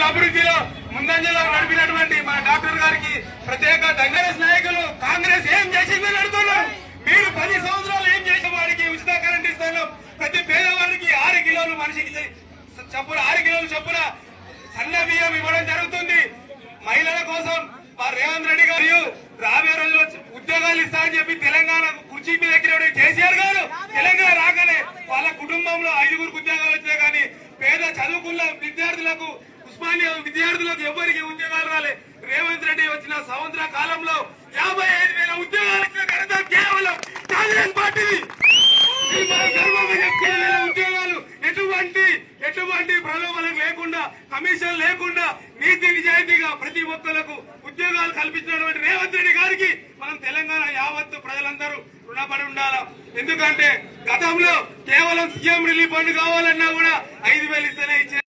అభివృద్ధిలో ముందంజలో నడిపినటువంటి మన డాక్టర్ గారికి ప్రత్యేక కాంగ్రెస్ నాయకులు కాంగ్రెస్ ఏం చేసిందని అడుగుతున్నారు. మీరు 10 సంవత్సరాలు ఏం చేసిన వాడికి ఉచిత కరెంట్ ఇస్తాను, ప్రతి పేదవాడికి 6 కిలోలు మనిషికి చొప్పున 6 కిలోలు చొప్పున సన్న బియ్యం ఇవ్వడం జరుగుతుంది. మహిళల కోసం మా రేవంత్ రెడ్డి గారు రాబోయే రోజుల్లో ఉద్యోగాలు ఇస్తారని చెప్పి తెలంగాణ కుర్చీ మీద ఎక్కిన కేసీఆర్ గారు తెలంగాణ రాగానే వాళ్ళ కుటుంబంలో 5గురికి ఉద్యోగాలు వచ్చినా కానీ పేద చదువుకున్న విద్యార్థులకు ఉస్మానియా విద్యార్థులకు ఎవరికి ఉద్యోగాలు రాలే. రేవంత్ రెడ్డి వచ్చిన సంవత్సర కాలంలో 55,000 ఉద్యోగాలు ఇచ్చిన ఘనత కేవలం కాంగ్రెస్ పార్టీది. ఉద్యోగాలు ఎటువంటి ప్రలోభాలకు లేకుండా, కమిషన్ లేకుండా నీతి నిజాయితీగా ప్రతి ఒక్కరికి ఉద్యోగాలు కల్పించినటువంటి రేవంత్ రెడ్డి గారికి మనం తెలంగాణ యావత్తు ప్రజలందరూ రుణపడి ఉండాలి. ఎందుకంటే గతంలో కేవలం సీఎం రిలీఫ్ ఫండ్ కావాలన్నా కూడా 5,000 ఇస్తేనే ఇచ్చే